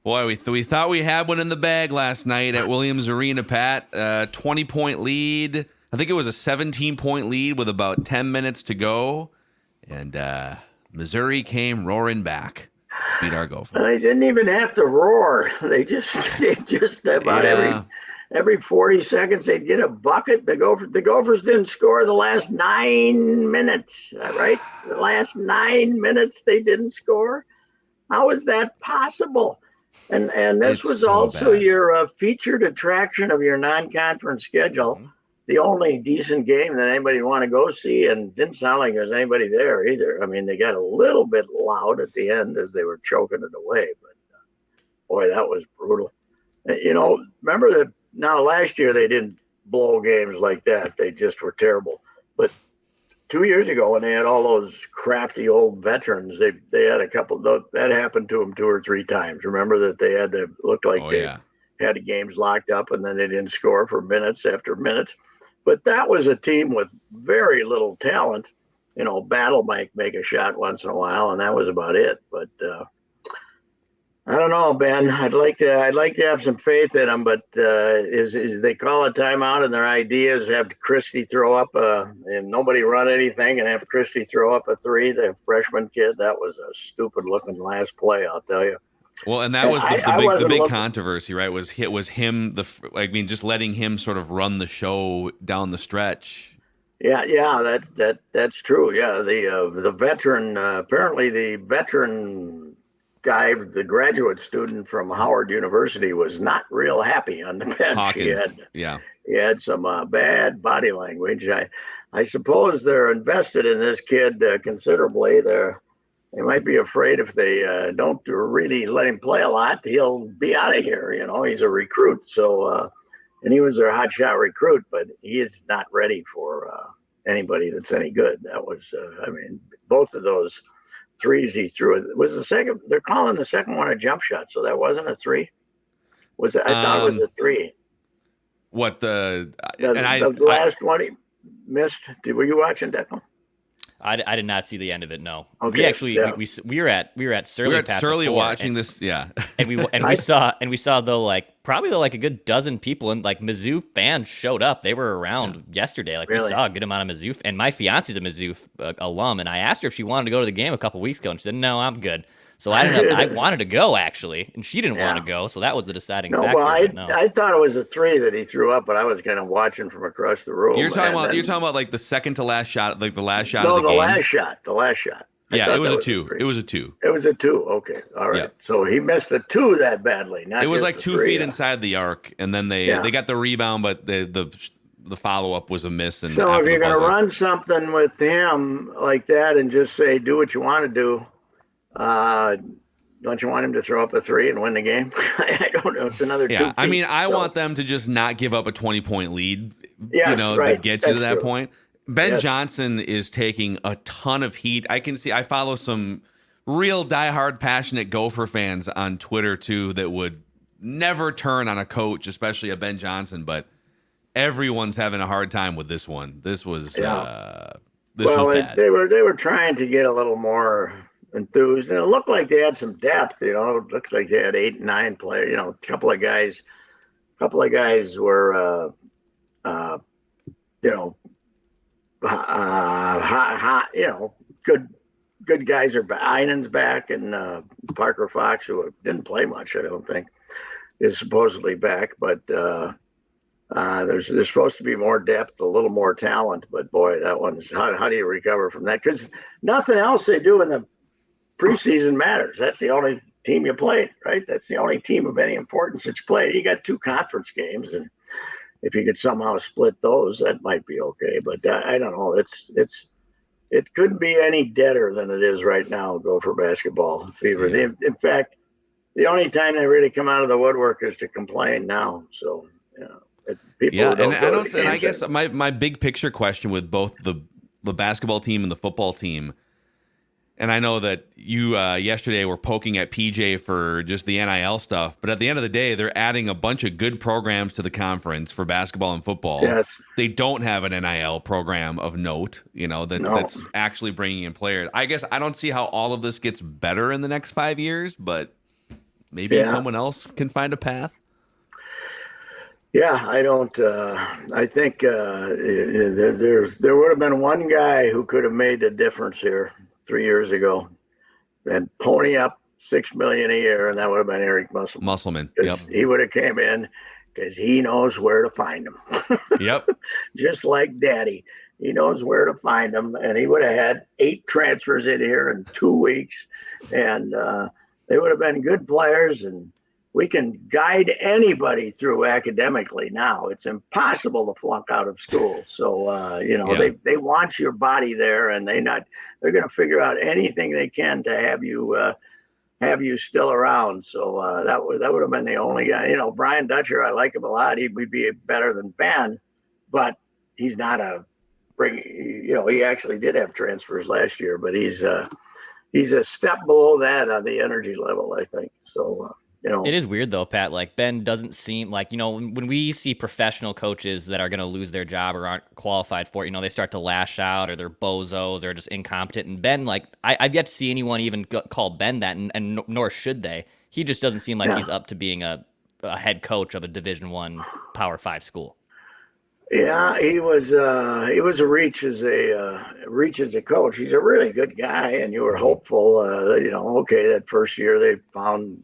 Boy, we thought we had one in the bag last night at Williams Arena, Pat. 20-point lead. I think it was a 17-point lead with about 10 minutes to go. And Missouri came roaring back to beat our Gophers. They didn't even have to roar. They just about every 40 seconds they'd get a bucket. The Gophers didn't score the last 9 minutes, right? The last 9 minutes they didn't score. How is that possible? And this It's was so also bad. your featured attraction of your non-conference schedule. Mm-hmm. The only decent game that anybody would want to go see, and didn't sound like there was anybody there either. I mean, they got a little bit loud at the end as they were choking it away, but boy, that was brutal. Remember that now last year they didn't blow games like that. They just were terrible. But 2 years ago when they had all those crafty old veterans, they had a couple that happened to them 2 or 3 times. Remember that they had to look like had the games locked up and then they didn't score for minutes after minutes. But that was a team with very little talent. Battle might make a shot once in a while, and that was about it. But I don't know, Ben. I'd like to have some faith in them, but is they call a timeout and their idea is have Christie throw up and nobody run anything and have Christie throw up a 3. The freshman kid, that was a stupid looking last play, I'll tell you. Well, and that was the big controversy, right? Was him just letting him sort of run the show down the stretch. Yeah, that's true. Yeah, the veteran apparently the veteran guy, the graduate student from Howard University, was not real happy on the bench. Hawkins, He had some bad body language. I suppose they're invested in this kid considerably. They might be afraid if they don't really let him play a lot, he'll be out of here. He's a recruit. So, and he was their hotshot recruit, but he is not ready for anybody that's any good. That was, both of those 3s he threw. It was the second. They're calling the second one a jump shot, so that wasn't a 3. I thought it was a 3. What the last one he missed? Were you watching, Declan? I did not see the end of it. No, okay, we actually we were at Surly. We were at Surly watching this. Yeah, and we saw though a good dozen people, and like Mizzou fans showed up. They were around yesterday. Like really? We saw a good amount of Mizzou, and my fiance's a Mizzou alum, and I asked her if she wanted to go to the game a couple weeks ago, and she said no, I'm good. So I wanted to go actually, and she didn't want to go, so that was the deciding factor. Well, I thought it was a 3 that he threw up, but I was kind of watching from across the room. You're talking about like the second to last shot, like the last shot of the game. The last shot. Yeah, it was a 2. It was a 2. It was a 2. Okay, all right. Yeah. So he missed a 2 that badly. It was like 2 feet inside the arc, and then they got the rebound, but the follow up was a miss. And so if you're going to run something with him like that and just say do what you want to do. Don't you want him to throw up a 3 and win the game? I don't know. It's another 2 feet. I mean, I want them to just not give up a 20-point lead, right. that gets you to that point. Ben Johnson is taking a ton of heat. I follow some real diehard, passionate Gopher fans on Twitter, too, that would never turn on a coach, especially a Ben Johnson, but everyone's having a hard time with this one. This was was bad. They were trying to get a little more enthused, and it looked like they had some depth. It looks like they had 8, 9 players. A couple of guys were, good guys are back. Einen's back, and Parker Fox, who didn't play much, I don't think, is supposedly back. But there's supposed to be more depth, a little more talent. But boy, that one's how do you recover from that? Because nothing else they do in the preseason matters. That's the only team you played, right? That's the only team of any importance that you played. You got 2 conference games, and if you could somehow split those, that might be okay. But I don't know. It couldn't be any deader than it is right now. Gopher basketball fever. Yeah. In fact, the only time they really come out of the woodwork is to complain now. So I guess my big picture question with both the basketball team and the football team. And I know that you yesterday were poking at PJ for just the NIL stuff, but at the end of the day, they're adding a bunch of good programs to the conference for basketball and football. Yes. They don't have an NIL program of note, that's actually bringing in players. I guess I don't see how all of this gets better in the next 5 years, but maybe someone else can find a path? Yeah, I don't. I think there would have been one guy who could have made the difference here 3 years ago and pony up $6 million a year, and that would have been Eric Musselman. Musselman, yep. He would have came in because he knows where to find them. Yep. Just like Daddy, he knows where to find them, and he would have had 8 transfers in here in 2 weeks, and they would have been good players. And we can guide anybody through academically now. It's impossible to flunk out of school. So, they want your body there, and they're going to figure out anything they can to have you still around. So that would have been the only guy. Brian Dutcher, I like him a lot. He'd be better than Ben, but he's not he actually did have transfers last year, but he's a step below that on the energy level, I think. So, It is weird though, Pat. Like Ben doesn't seem like, when we see professional coaches that are going to lose their job or aren't qualified for it, they start to lash out or they're bozos or just incompetent. And Ben, like I've yet to see anyone even call Ben that, and nor should they. He just doesn't seem like he's up to being a head coach of a Division I Power 5 school. Yeah, he was a reach as a coach. He's a really good guy, and you were hopeful. That first year they found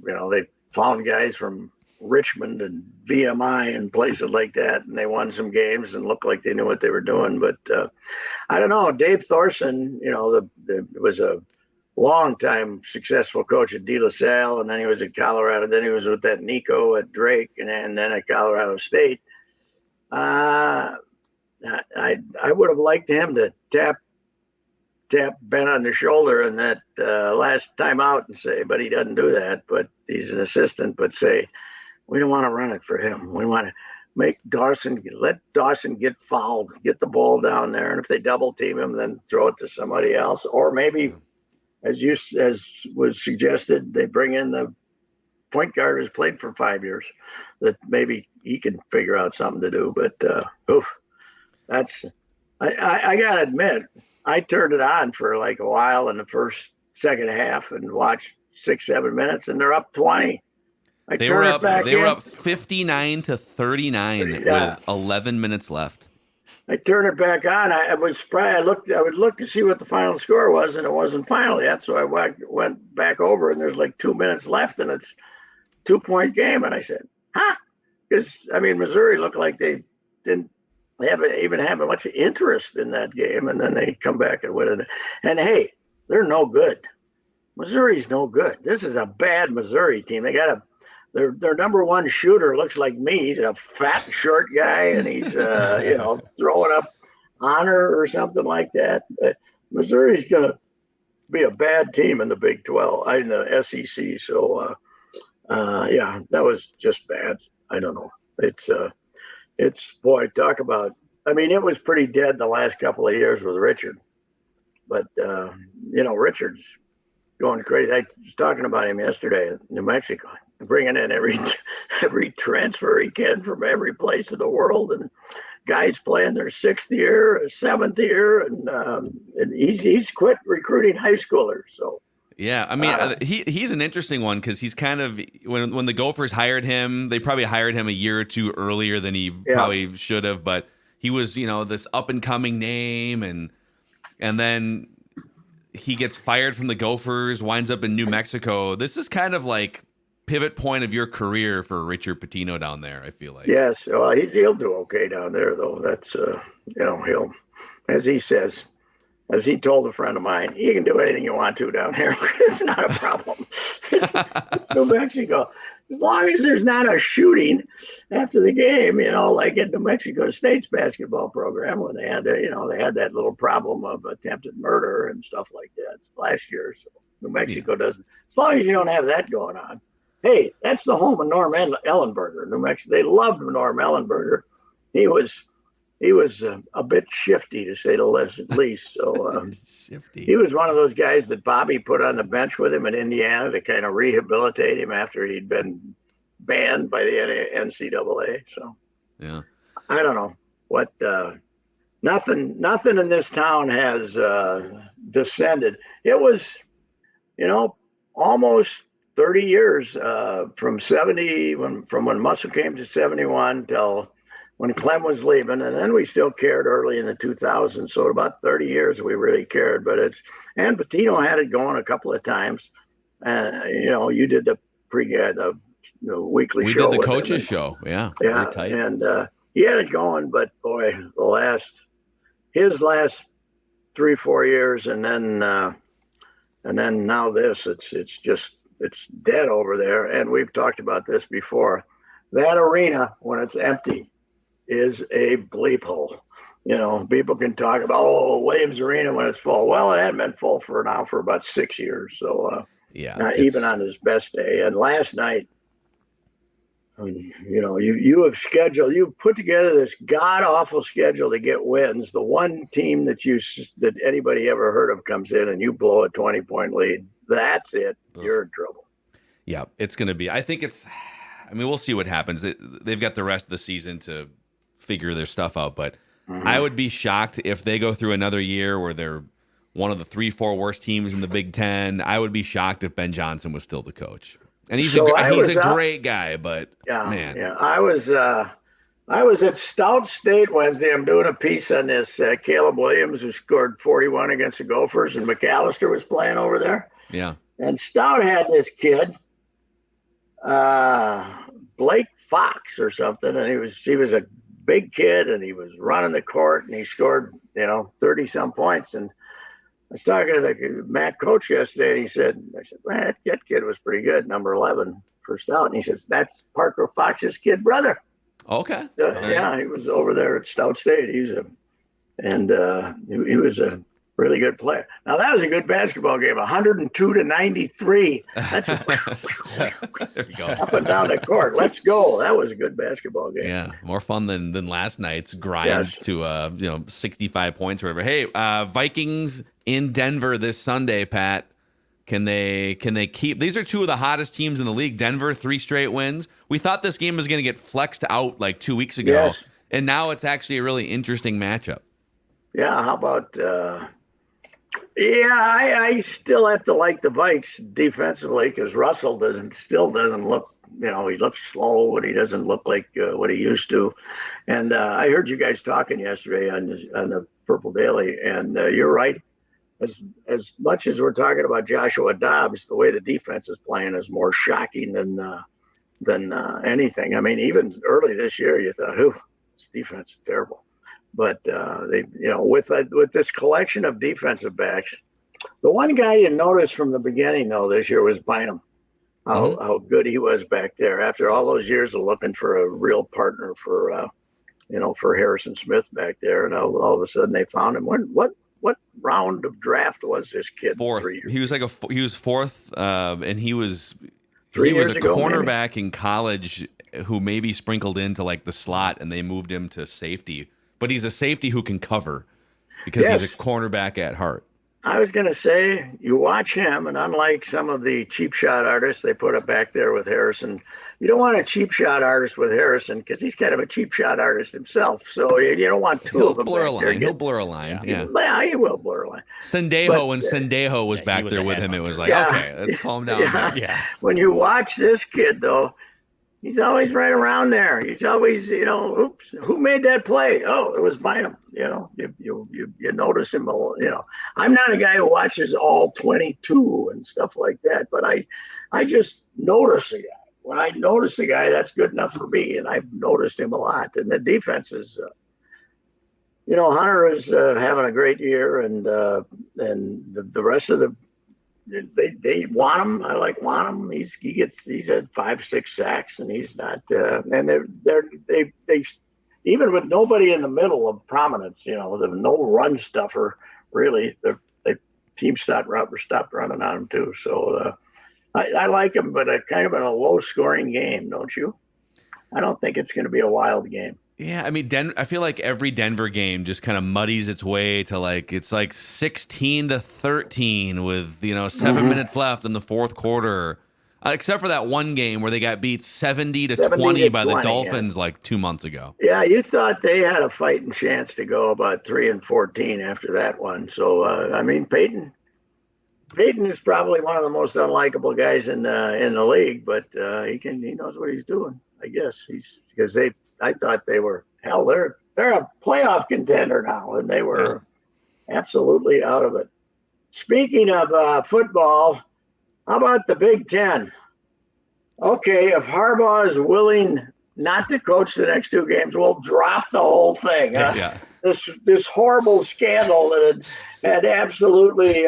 guys from Richmond and BMI and places like that, and they won some games and looked like they knew what they were doing. But I don't know. Dave Thorson, was a long-time successful coach at De La Salle, and then he was at Colorado. Then he was with that Nico at Drake, and then at Colorado State. I would have liked him to tap Ben on the shoulder in that last time out and say, but he doesn't do that. But he's an assistant. But say, we don't want to run it for him. We want to let Dawson get fouled, get the ball down there, and if they double team him, then throw it to somebody else. Or maybe, as was suggested, they bring in the point guard who's played for 5 years, that maybe he can figure out something to do. But I gotta admit, I turned it on for like a while in the second half and watched 6-7 minutes, and they're up 20. They were up 59-39 with 11 minutes left. I turned it back on. I was surprised. I would look to see what the final score was, and it wasn't final yet. So I went back over, and there's like 2 minutes left, and it's 2-point game. And I said, because Missouri looked like they didn't even have much interest in that game, and then they come back and win it. And hey, they're no good. Missouri's no good. This is a bad Missouri team. They got their number one shooter looks like me. He's a fat, short guy, and he's throwing up honor or something like that. But Missouri's gonna be a bad team in the Big 12, in the SEC. So that was just bad. I don't know. It's boy, talk about. It was pretty dead the last couple of years with Richard, but Richard's going crazy. I was talking about him yesterday in New Mexico, bringing in every transfer he can from every place in the world, and guys playing their 6th year, 7th year, and he's quit recruiting high schoolers. So. Yeah, he's an interesting one because he's kind of when the Gophers hired him, they probably hired him a year or two earlier than he probably should have. But he was, this up and coming name, and then he gets fired from the Gophers, winds up in New Mexico. This is kind of like pivot point of your career for Richard Pitino down there. I feel like. Yes, well, he'll do okay down there though. That's he'll, as he says. As he told a friend of mine, you can do anything you want to down here. It's not a problem. It's New Mexico. As long as there's not a shooting after the game, like at New Mexico State's basketball program when they had that little problem of attempted murder and stuff like that last year. So New Mexico doesn't. As long as you don't have that going on. Hey, that's the home of Norm Ellenberger, New Mexico. They loved Norm Ellenberger. He was a bit shifty, to say the least. So he was one of those guys that Bobby put on the bench with him in Indiana to kind of rehabilitate him after he'd been banned by the NCAA. So yeah, I don't know what. Nothing in this town has descended. It was, almost 30 years from 70 from when Muscle came to 71 till when Clem was leaving, and then we still cared early in the 2000s. So about 30 years we really cared. But and Patino had it going a couple of times. You did the the weekly we show. We did the coaches show. Yeah. Yeah. Tight. And he had it going, but boy, his last 3-4 years, and then now this, it's dead over there. And we've talked about this before. That arena, when it's empty, is a bleep hole. People can talk about Williams Arena when it's full. Well, it hadn't been full for about 6 years. So not even on his best day. And last night, you've put together this god awful schedule to get wins. The one team that anybody ever heard of comes in and you blow a 20-point lead. That's it. You're in trouble. Yeah, it's going to be. I think we'll see what happens. They've got the rest of the season to figure their stuff out, but I would be shocked if they go through another year where they're one of the 3-4 worst teams in the Big Ten. I would be shocked if Ben Johnson was still the coach. And he's a great guy, but man. Yeah. I was at Stout State Wednesday. I'm doing a piece on this Caleb Williams, who scored 41 against the Gophers, and McAllister was playing over there. Yeah. And Stout had this kid, Blake Fox or something, and he was a big kid, and he was running the court, and he scored 30-some points. And I was talking to the Mac coach yesterday, and I said, man, that kid was pretty good, number 11 for Stout. And he says, that's Parker Fox's kid brother. Okay. Yeah, he was over there at Stout State. He was a really good player. Now, that was a good basketball game, 102-93. That's up and down the court. Let's go. That was a good basketball game. Yeah, more fun than last night's grind to 65 points or whatever. Hey, Vikings in Denver this Sunday, Pat. Can they keep? These are two of the hottest teams in the league. Denver, 3 straight wins. We thought this game was going to get flexed out like 2 weeks ago, and now it's actually a really interesting matchup. Yeah, how about? I still have to like the Vikes defensively because Russell still doesn't look. He looks slow, and he doesn't look like what he used to. And I heard you guys talking yesterday on the Purple Daily, and you're right. As much as we're talking about Joshua Dobbs, the way the defense is playing is more shocking than anything. I mean, even early this year, you thought, this defense is terrible. But with this collection of defensive backs, the one guy you noticed from the beginning though this year was Bynum. How good he was back there after all those years of looking for a real partner for Harrison Smith back there, and all of a sudden they found him. What round of draft was this kid? Fourth. He was he was fourth, and he was 3 years a ago, cornerback maybe? In college who maybe sprinkled into like the slot, and they moved him to safety. But he's a safety who can cover because he's a cornerback at heart. I was going to say, you watch him, and unlike some of the cheap shot artists they put up back there with Harrison, you don't want a cheap shot artist with Harrison because he's kind of a cheap shot artist himself. So you don't want two of them. He'll blur a line. Yeah, he will blur a line. Sendejo was back there with him. It was like, okay, let's calm down. Yeah. When you watch this kid, though, he's always right around there. He's always, oops, who made that play? Oh, it was Bynum. You notice him. I'm not a guy who watches all 22 and stuff like that, but I just notice a guy. When I notice a guy, that's good enough for me, and I've noticed him a lot. And the defense is, Hunter is having a great year, and the rest of they want him. I want him. He's had 5-6 sacks, and he's not. And they even with nobody in the middle of prominence, the no run stuffer. Really, the team stopped running on him too. So I like him, but kind of in a low scoring game, don't you? I don't think it's going to be a wild game. Yeah, I mean, I feel like every Denver game just kind of muddies its way to it's like 16-13 with 7 minutes left in the fourth quarter, except for that one game where they got beat 70-20 by the Dolphins 2 months ago. Yeah, you thought they had a fighting chance to go about 3-14 after that one. So Peyton Peyton is probably one of the most unlikable guys in the league, but he knows what he's doing. I guess because I thought they were they're a playoff contender now, and they were absolutely out of it. Speaking of football, how about the Big Ten? Okay, if Harbaugh is willing not to coach the next 2 games, we'll drop the whole thing. Yeah. This horrible scandal that had absolutely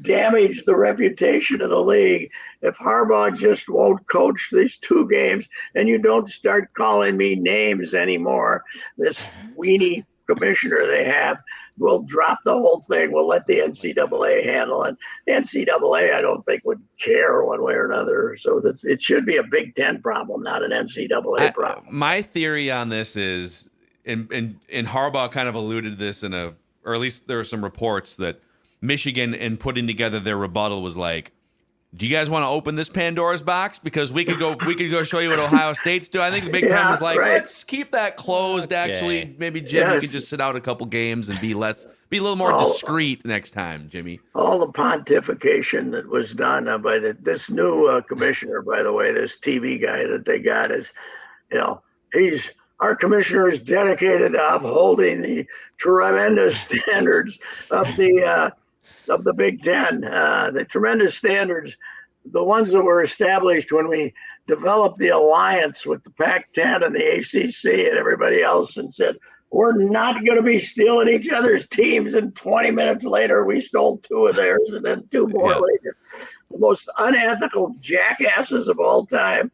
damaged the reputation of the league. If Harbaugh just won't coach these 2 games and you don't start calling me names anymore, this weenie commissioner they have, we'll drop the whole thing. We'll let the NCAA handle it. The NCAA, I don't think, would care one way or another. So it should be a Big Ten problem, not an NCAA problem. My theory on this is, and Harbaugh kind of alluded to this or at least there were some reports that Michigan, in putting together their rebuttal, was like, do you guys want to open this Pandora's box? Because we could go show you what Ohio State's doing. I think the Big Ten was like, let's keep that closed. Actually, maybe Jim, you could just sit out a couple games and be a little more discreet next time, Jimmy. All the pontification that was done by this new commissioner, by the way, this TV guy that they got is, our commissioner is dedicated to upholding the tremendous standards of the Big Ten, the tremendous standards, the ones that were established when we developed the alliance with the Pac-10 and the ACC and everybody else, and said, we're not going to be stealing each other's teams. And 20 minutes later, we stole 2 of theirs and then 2 more later. The most unethical jackasses of all time,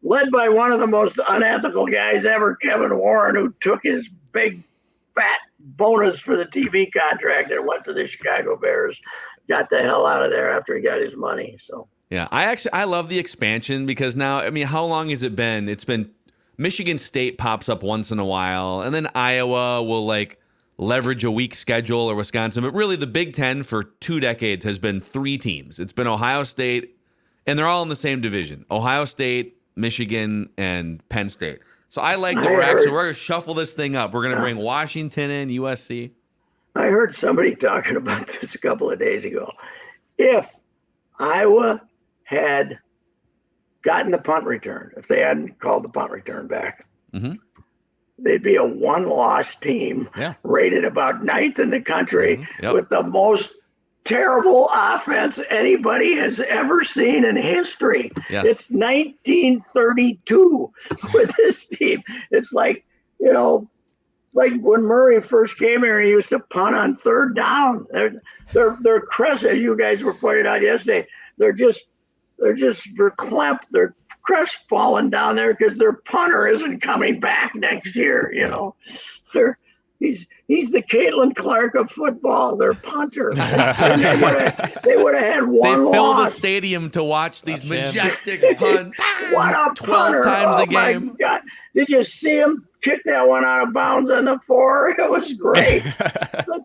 led by one of the most unethical guys ever, Kevin Warren, who took his big fat bonus for the TV contract and went to the Chicago Bears, got the hell out of there after he got his money. So yeah, I love the expansion because now, I mean, how long has it been? It's been Michigan State pops up once in a while, and then Iowa will leverage a weak schedule, or Wisconsin. But really, the Big Ten for 2 decades has been 3 teams. It's been Ohio State, and they're all in the same division: Ohio State, Michigan, and Penn State. So I like that we're going to shuffle this thing up. We're going to bring Washington in, USC. I heard somebody talking about this a couple of days ago. If Iowa had gotten the punt return, if they hadn't called the punt return back, they'd be a 1-loss team, rated about 9th in the country, with the most terrible offense anybody has ever seen in history. Yes. It's 1932 with this team. It's like, like when Murray first came here, he used to punt on 3rd down. They're crest, you guys were pointing out yesterday. They're verklempt. They're crestfallen down there because their punter isn't coming back next year. He's the Caitlin Clark of football. Their punter. They would have had 1 They fill loss. the stadium to watch these majestic punts. What a 12 times a game. My God. Did you see him kick that one out of bounds on the 4? It was great.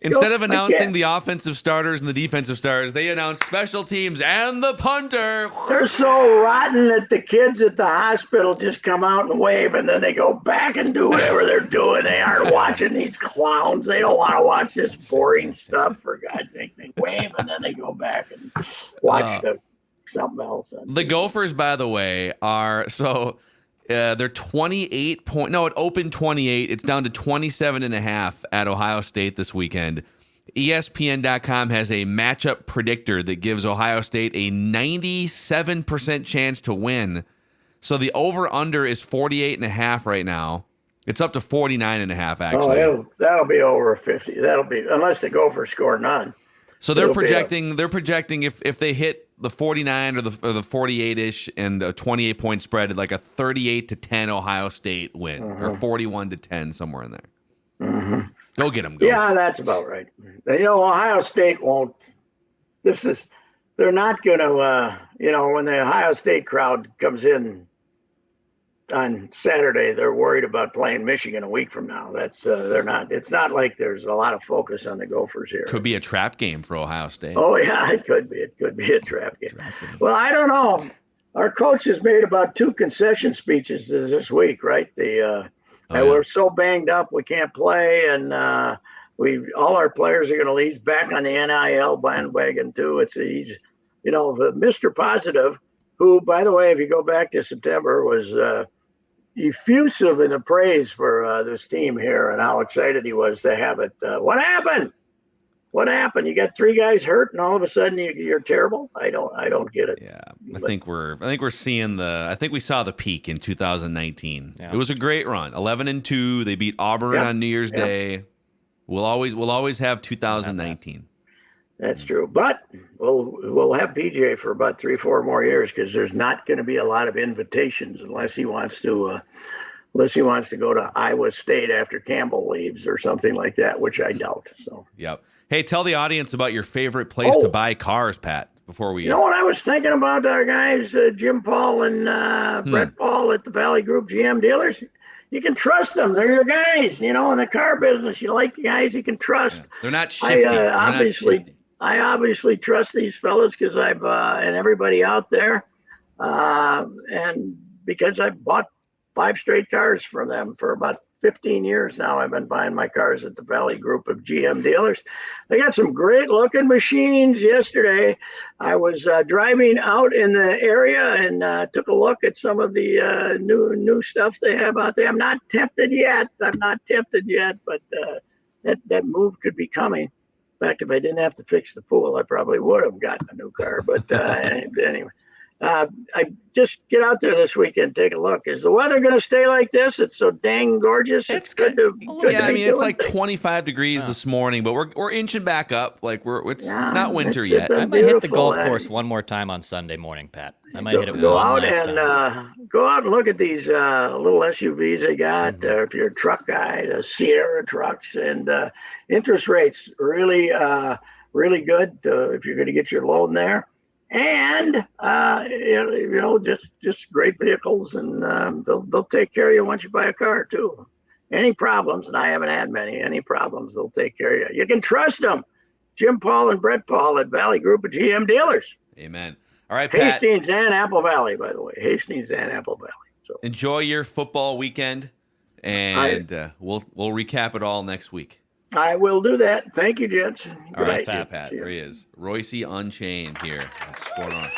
Instead of announcing the offensive starters and the defensive starters, they announced special teams and the punter. They're so rotten that the kids at the hospital just come out and wave, and then they go back and do whatever they're doing. They aren't watching these clowns. They don't want to watch this boring stuff, for God's sake. They wave, and then they go back and watch something else. The Gophers, by the way, are they're 28 point. No, it opened 28. It's down to 27.5 at Ohio State this weekend. ESPN.com has a matchup predictor that gives Ohio State a 97% chance to win. So the over-under is 48.5 right now. It's up to 49.5 actually. Oh, that'll be over 50. That'll be, unless the Gophers score none. So they're projecting if they hit the 49 or the 48-ish and a 28-point spread, like a 38-10 Ohio State win, or 41-10, somewhere in there. Go get them, Gophers. Yeah, that's about right. Ohio State won't. They're not going to. When the Ohio State crowd comes in on Saturday, they're worried about playing Michigan a week from now. They're not. It's not like there's a lot of focus on the Gophers here. Could be a trap game for Ohio State. Oh yeah, it could be. It could be a trap game. Well, I don't know. Our coach has made about 2 concession speeches this week, right? We're so banged up we can't play, and all our players are going to lead back on the NIL bandwagon too. He's, Mr. Positive, who, by the way, if you go back to September, was effusive in the praise for this team here and how excited he was to have it. What happened? What happened? You got 3 guys hurt, and all of a sudden you're terrible. I don't get it. Yeah, I think we're seeing I think we saw the peak in 2019. Yeah. It was a great run, 11-2. They beat Auburn on New Year's Day. We'll always have 2019. That's true, but we'll have PJ for about 3-4 more years because there's not going to be a lot of invitations unless he wants to go to Iowa State after Campbell leaves or something like that, which I doubt. So. Yep. Hey, tell the audience about your favorite place to buy cars, Pat, before we... You know what I was thinking about our guys, Jim Paul and Brett Paul at the Valley Group GM dealers? You can trust them. They're your guys, in the car business. You like the guys you can trust. Yeah. They're not shifty. I obviously trust these fellows because I've and everybody out there, and because I've bought 5 straight cars from them for about 15 years now. I've been buying my cars at the Valley Group of GM dealers. They got some great looking machines. Yesterday, I was driving out in the area and took a look at some of the new stuff they have out there. I'm not tempted yet, but that move could be coming. In fact, if I didn't have to fix the pool, I probably would have gotten a new car. But anyway. I just get out there this weekend, take a look. Is the weather going to stay like this? It's so dang gorgeous. It's good. It's like 25 degrees this morning, but we're inching back up. Like it's not winter yet. I might hit the golf course one more time on Sunday morning, Pat. I might hit it go one out last and time. Go out and look at these little SUVs they got. If you're a truck guy, the Sierra trucks, and interest rates really good if you're going to get your loan there. And just great vehicles, and they'll take care of you once you buy a car too. Any problems, and I haven't had many. Any problems, they'll take care of you. You can trust them. Jim Paul and Brett Paul at Valley Group of GM dealers. Amen. All right, Pat. Hastings and Apple Valley, by the way. Hastings and Apple Valley. So enjoy your football weekend, and we'll recap it all next week. I will do that. Thank you, gents. All right, see you, Pat. There he is. Reusse Unchained here. What's going on?